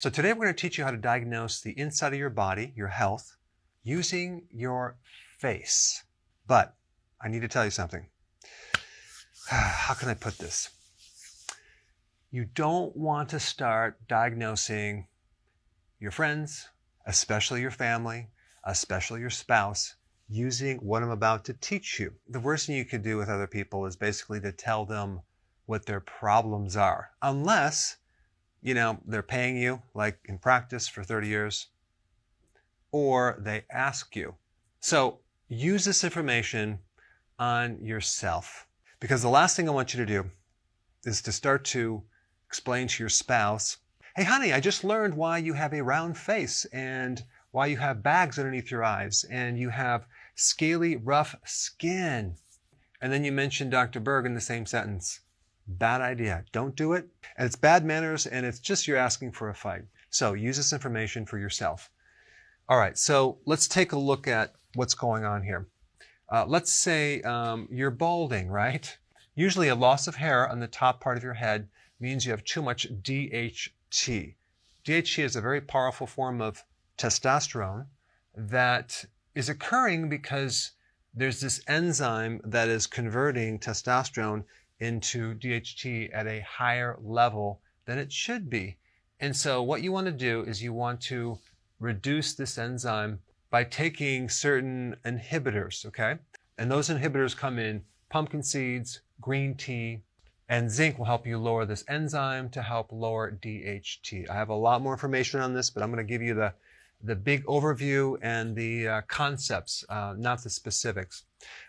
So today we're going to teach you how to diagnose the inside of your body, your health, using your face. But I need to tell you something. How can I put this? You don't want to start diagnosing your friends, especially your family, especially your spouse, using what I'm about to teach you. The worst thing you could do with other people is basically to tell them what their problems are, unless they're paying you, like in practice for 30 years, or they ask you. So use this information on yourself, because the last thing I want you to do is to start to explain to your spouse, hey honey, I just learned why you have a round face and why you have bags underneath your eyes and you have scaly, rough skin. And then you mention Dr. Berg in the same sentence. Bad idea. Don't do it. And it's bad manners, and it's just you're asking for a fight. So use this information for yourself. All right, so let's take a look at what's going on here. Let's say you're balding, right? Usually a loss of hair on the top part of your head means you have too much DHT. DHT is a very powerful form of testosterone that is occurring because there's this enzyme that is converting testosterone into DHT at a higher level than it should be. And so what you want to do is you want to reduce this enzyme by taking certain inhibitors, okay? And those inhibitors come in pumpkin seeds, green tea, and zinc will help you lower this enzyme to help lower DHT. I have a lot more information on this, but I'm going to give you the big overview and the concepts, not the specifics.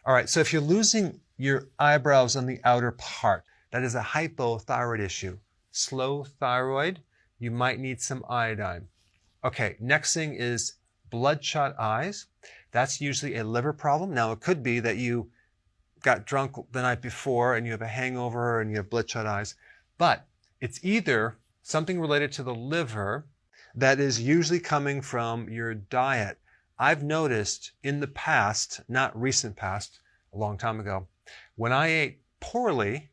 All right, so if you're losing your eyebrows on the outer part, that is a hypothyroid issue. Slow thyroid, you might need some iodine. Okay, next thing is bloodshot eyes. That's usually a liver problem. Now, it could be that you got drunk the night before and you have a hangover and you have bloodshot eyes, but it's either something related to the liver that is usually coming from your diet. I've noticed in the past, not recent past, a long time ago, when I ate poorly,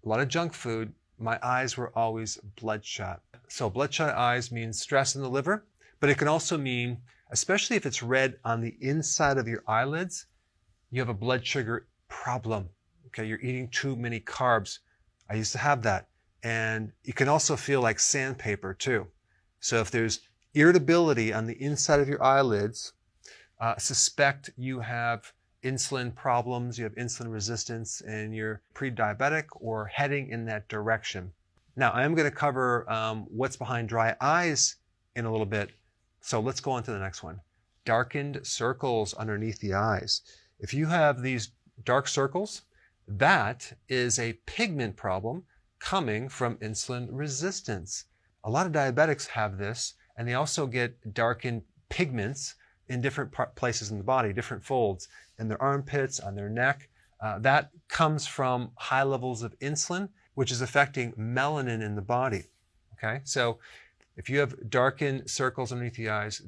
a lot of junk food, my eyes were always bloodshot. So bloodshot eyes means stress in the liver, but it can also mean, especially if it's red on the inside of your eyelids, you have a blood sugar problem. Okay, you're eating too many carbs. I used to have that. And you can also feel like sandpaper too. So if there's irritability on the inside of your eyelids, suspect you have insulin problems, you have insulin resistance, and you're pre-diabetic or heading in that direction. Now, I am going to cover what's behind dry eyes in a little bit. So let's go on to the next one. Darkened circles underneath the eyes. If you have these dark circles, that is a pigment problem coming from insulin resistance. A lot of diabetics have this, and they also get darkened pigments in different places in the body, different folds, in their armpits, on their neck. That comes from high levels of insulin, which is affecting melanin in the body. Okay, so if you have darkened circles underneath the eyes,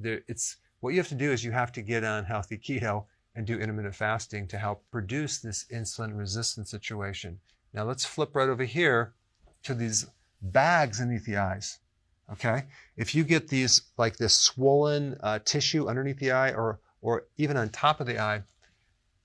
what you have to do is you have to get on healthy keto and do intermittent fasting to help reduce this insulin resistance situation. Now let's flip right over here to these bags underneath the eyes. Okay, if you get these like this swollen tissue underneath the eye or even on top of the eye,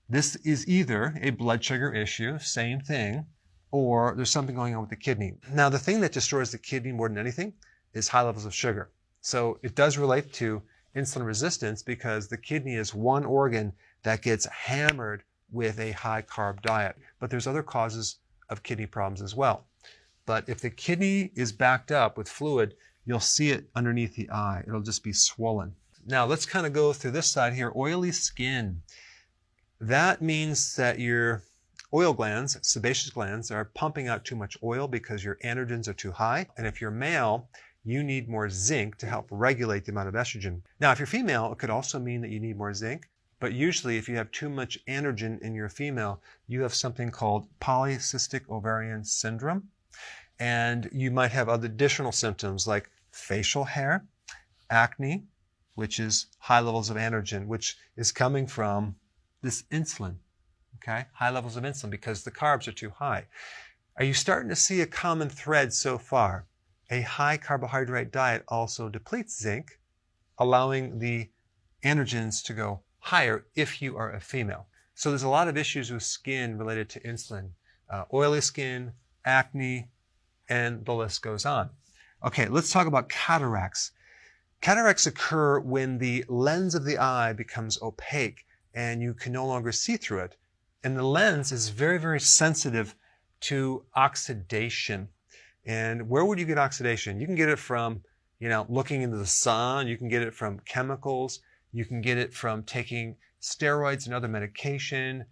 this is either a blood sugar issue, same thing, or there's something going on with the kidney. Now, the thing that destroys the kidney more than anything is high levels of sugar. So it does relate to insulin resistance because the kidney is one organ that gets hammered with a high carb diet. But there's other causes of kidney problems as well. But if the kidney is backed up with fluid, you'll see it underneath the eye. It'll just be swollen. Now let's kind of go through this side here. Oily skin. That means that your oil glands, sebaceous glands, are pumping out too much oil because your androgens are too high. And if you're male, you need more zinc to help regulate the amount of estrogen. Now, if you're female, it could also mean that you need more zinc. But usually if you have too much androgen in your female, you have something called polycystic ovarian syndrome. And you might have other additional symptoms like facial hair, acne, which is high levels of androgen, which is coming from this insulin, okay? High levels of insulin because the carbs are too high. Are you starting to see a common thread so far? A high carbohydrate diet also depletes zinc, allowing the androgens to go higher if you are a female. So there's a lot of issues with skin related to insulin, oily skin, acne, and the list goes on. Okay, let's talk about cataracts. Cataracts occur when the lens of the eye becomes opaque and you can no longer see through it. And the lens is very, very sensitive to oxidation. And where would you get oxidation? You can get it from, looking into the sun. You can get it from chemicals. You can get it from taking steroids and other medication.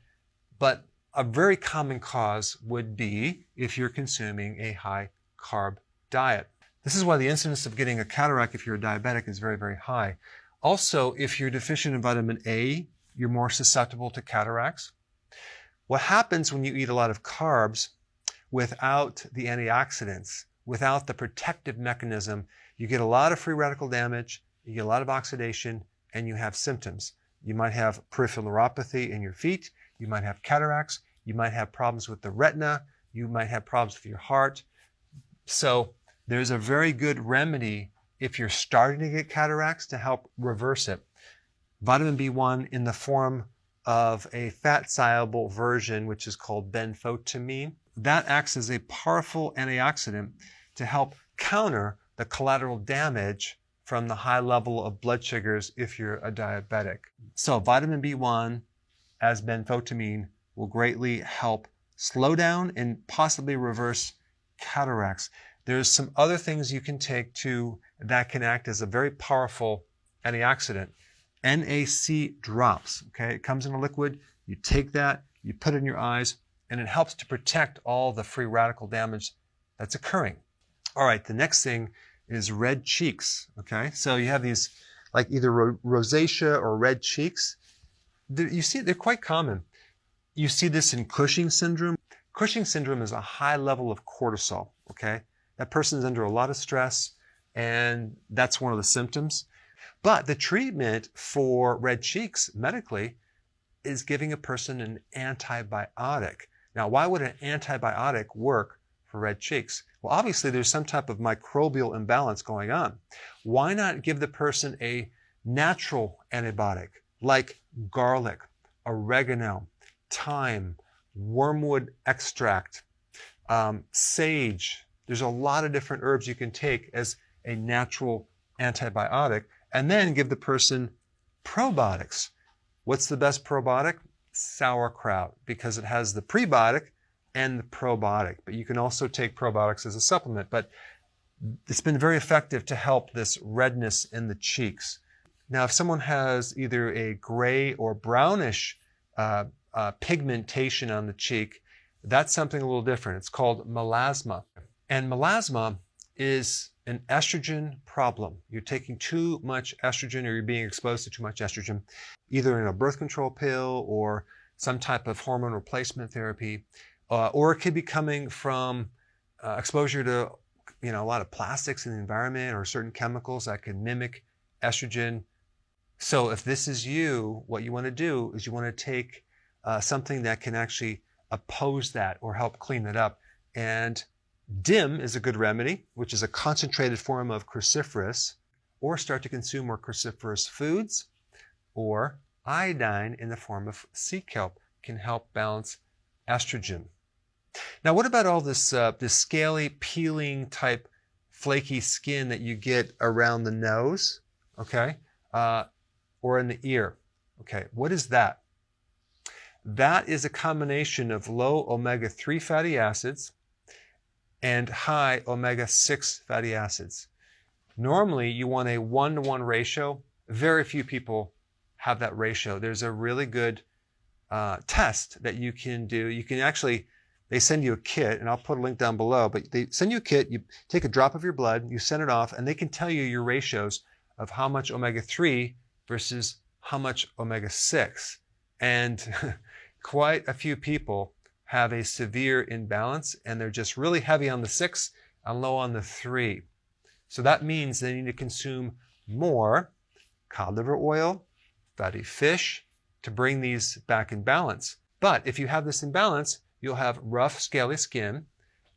But a very common cause would be if you're consuming a high carb diet. This is why the incidence of getting a cataract if you're a diabetic is very, very high. Also, if you're deficient in vitamin A, you're more susceptible to cataracts. What happens when you eat a lot of carbs without the antioxidants, without the protective mechanism, you get a lot of free radical damage, you get a lot of oxidation, and you have symptoms. You might have peripheral neuropathy in your feet, you might have cataracts, you might have problems with the retina, you might have problems with your heart. So there's a very good remedy if you're starting to get cataracts to help reverse it. Vitamin B1 in the form of a fat-soluble version, which is called benfotiamine. That acts as a powerful antioxidant to help counter the collateral damage from the high level of blood sugars if you're a diabetic. So vitamin B1 as benfotiamine will greatly help slow down and possibly reverse cataracts. There's some other things you can take too that can act as a very powerful antioxidant. NAC drops, okay? It comes in a liquid, you take that, you put it in your eyes, and it helps to protect all the free radical damage that's occurring. All right, the next thing is red cheeks, okay? So you have these like either rosacea or red cheeks. You see, they're quite common. You see this in Cushing syndrome. Cushing syndrome is a high level of cortisol, okay? That person is under a lot of stress, and that's one of the symptoms. But the treatment for red cheeks medically is giving a person an antibiotic. Now, why would an antibiotic work for red cheeks? Well, obviously there's some type of microbial imbalance going on. Why not give the person a natural antibiotic like garlic, oregano, thyme, wormwood extract, sage? There's a lot of different herbs you can take as a natural antibiotic, and then give the person probiotics. What's the best probiotic? Sauerkraut, because it has the prebiotic and the probiotic. But you can also take probiotics as a supplement. But it's been very effective to help this redness in the cheeks. Now, if someone has either a gray or brownish pigmentation on the cheek, that's something a little different. It's called melasma. And melasma is an estrogen problem. You're taking too much estrogen, or you're being exposed to too much estrogen, either in a birth control pill or some type of hormone replacement therapy, or it could be coming from exposure to a lot of plastics in the environment or certain chemicals that can mimic estrogen. So if this is you, what you want to do is you want to take something that can actually oppose that or help clean it up. And DIM is a good remedy, which is a concentrated form of cruciferous, or start to consume more cruciferous foods, or iodine in the form of sea kelp can help balance estrogen. Now, what about all this scaly, peeling type flaky skin that you get around the nose, okay, or in the ear? Okay, what is that? That is a combination of low omega-3 fatty acids and high omega-6 fatty acids. Normally, you want a 1-to-1 ratio. Very few people have that ratio. There's a really good test that you can do. You can actually, they send you a kit, and I'll put a link down below, but they send you a kit, you take a drop of your blood, you send it off, and they can tell you your ratios of how much omega-3 versus how much omega-6. And quite a few people have a severe imbalance, and they're just really heavy on the 6 and low on the 3. So that means they need to consume more cod liver oil, fatty fish, to bring these back in balance. But if you have this imbalance, you'll have rough, scaly skin,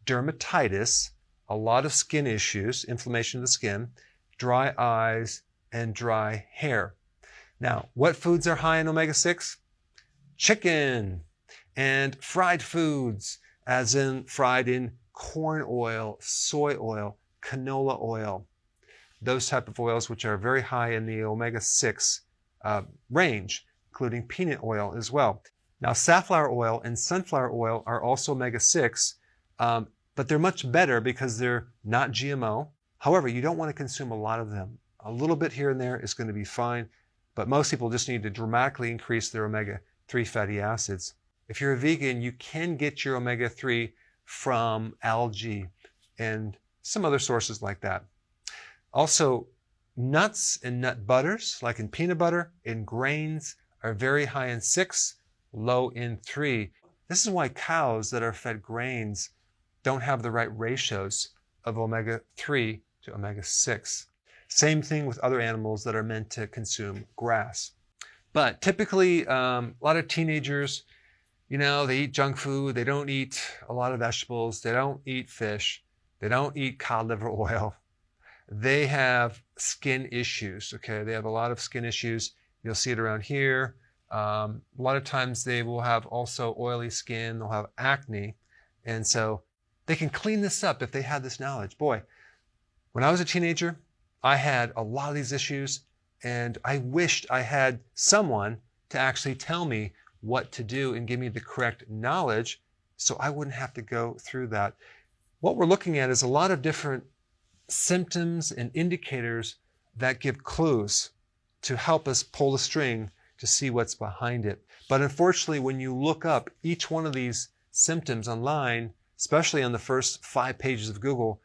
dermatitis, a lot of skin issues, inflammation of the skin, dry eyes, and dry hair. Now, what foods are high in omega-6? Chicken and fried foods, as in fried in corn oil, soy oil, canola oil. Those type of oils which are very high in the omega-6 range, including peanut oil as well. Now, safflower oil and sunflower oil are also omega-6, but they're much better because they're not GMO. However, you don't want to consume a lot of them. A little bit here and there is going to be fine, but most people just need to dramatically increase their omega-3 fatty acids. If you're a vegan, you can get your omega-3 from algae and some other sources like that. Also, nuts and nut butters, like in peanut butter and grains, are very high in 6, low in 3. This is why cows that are fed grains don't have the right ratios of omega-3 to omega-6. Same thing with other animals that are meant to consume grass. But typically, a lot of teenagers, they eat junk food. They don't eat a lot of vegetables. They don't eat fish. They don't eat cod liver oil. They have skin issues, okay? They have a lot of skin issues. You'll see it around here. A lot of times they will have also oily skin. They'll have acne. And so they can clean this up if they had this knowledge. Boy, when I was a teenager, I had a lot of these issues, and I wished I had someone to actually tell me what to do and give me the correct knowledge so I wouldn't have to go through that. What we're looking at is a lot of different symptoms and indicators that give clues to help us pull the string to see what's behind it. But unfortunately, when you look up each one of these symptoms online, especially on the first 5 pages of Google,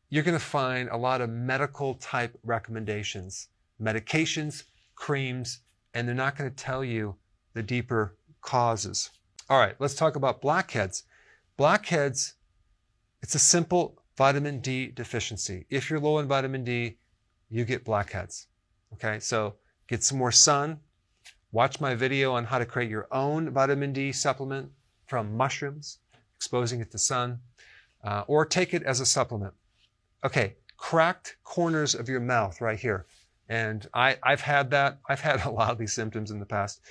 you're going to find a lot of medical type recommendations, medications, creams, and they're not going to tell you the deeper causes. All right, let's talk about blackheads. Blackheads, it's a simple vitamin D deficiency. If you're low in vitamin D, you get blackheads. Okay, so get some more sun. Watch my video on how to create your own vitamin D supplement from mushrooms, exposing it to sun, or take it as a supplement. Okay, cracked corners of your mouth right here. And I've had that. I've had a lot of these symptoms in the past.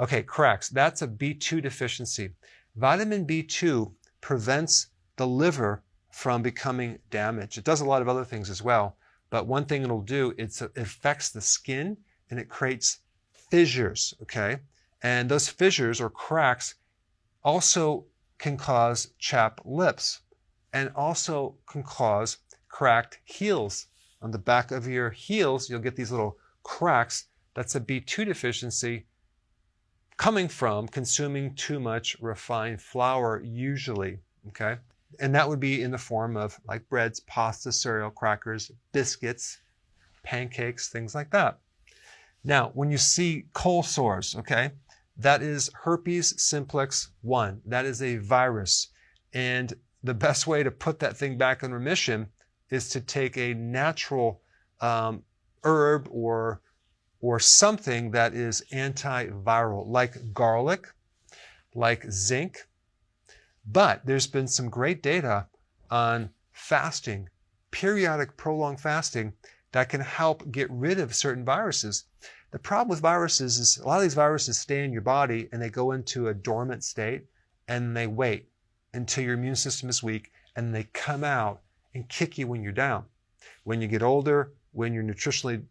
Okay, cracks. That's a B2 deficiency. Vitamin B2 prevents the liver from becoming damaged. It does a lot of other things as well. But one thing it'll do, it affects the skin and it creates fissures, okay? And those fissures or cracks also can cause chapped lips and also can cause cracked heels. On the back of your heels, you'll get these little cracks. That's a B2 deficiency coming from consuming too much refined flour usually, okay? And that would be in the form of like breads, pasta, cereal, crackers, biscuits, pancakes, things like that. Now, when you see cold sores, okay, that is herpes simplex 1. That is a virus. And the best way to put that thing back in remission is to take a natural herb or something that is antiviral, like garlic, like zinc. But there's been some great data on fasting, periodic prolonged fasting, that can help get rid of certain viruses. The problem with viruses is a lot of these viruses stay in your body and they go into a dormant state and they wait until your immune system is weak and they come out and kick you when you're down. When you get older, when you're nutritionally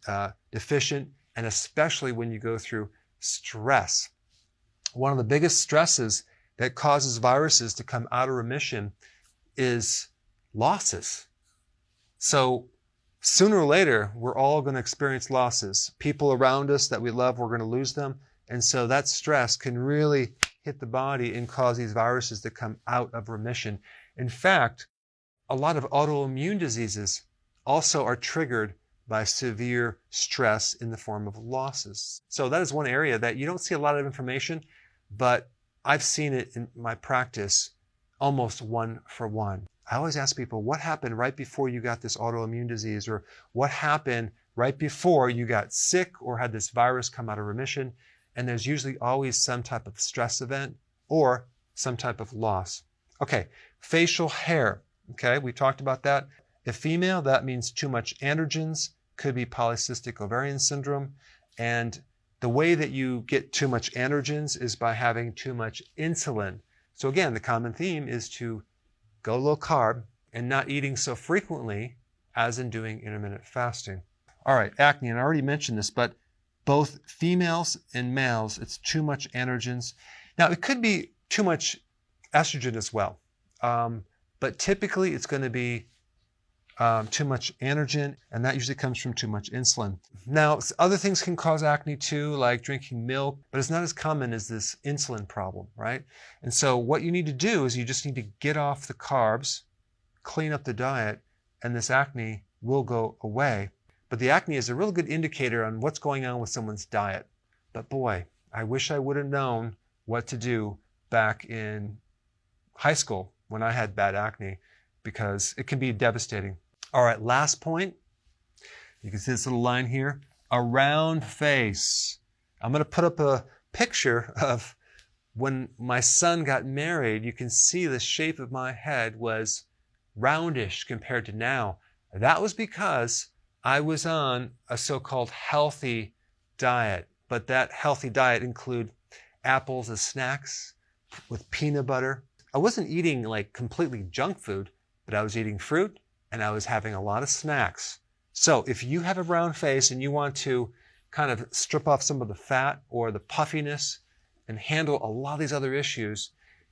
deficient, and especially when you go through stress. One of the biggest stresses that causes viruses to come out of remission is losses. So sooner or later, we're all going to experience losses. People around us that we love, we're going to lose them. And so that stress can really hit the body and cause these viruses to come out of remission. In fact, a lot of autoimmune diseases also are triggered by severe stress in the form of losses. So that is one area that you don't see a lot of information, but I've seen it in my practice almost 1-for-1. I always ask people, what happened right before you got this autoimmune disease? Or what happened right before you got sick or had this virus come out of remission? And there's usually always some type of stress event or some type of loss. Okay, facial hair. Okay, we talked about that. If female, that means too much androgens, could be polycystic ovarian syndrome. And the way that you get too much androgens is by having too much insulin. So again, the common theme is to go low carb and not eating so frequently as in doing intermittent fasting. All right, acne, and I already mentioned this, but both females and males, it's too much androgens. Now, it could be too much estrogen as well, but typically it's going to be too much androgen, and that usually comes from too much insulin. Now, other things can cause acne too, like drinking milk, but it's not as common as this insulin problem, right? And so what you need to do is you just need to get off the carbs, clean up the diet, and this acne will go away. But the acne is a real good indicator on what's going on with someone's diet. But boy, I wish I would have known what to do back in high school when I had bad acne, because it can be devastating. All right, last point. You can see this little line here, a round face. I'm going to put up a picture of when my son got married. You can see the shape of my head was roundish compared to now. That was because I was on a so-called healthy diet, but that healthy diet included apples as snacks with peanut butter. I wasn't eating like completely junk food, but I was eating fruit and I was having a lot of snacks. So if you have a round face and you want to kind of strip off some of the fat or the puffiness and handle a lot of these other issues,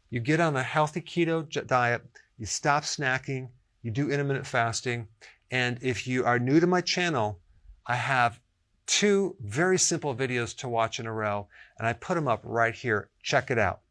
you get on a healthy keto diet, you stop snacking, you do intermittent fasting. And if you are new to my channel, I have 2 very simple videos to watch in a row, and I put them up right here. Check it out.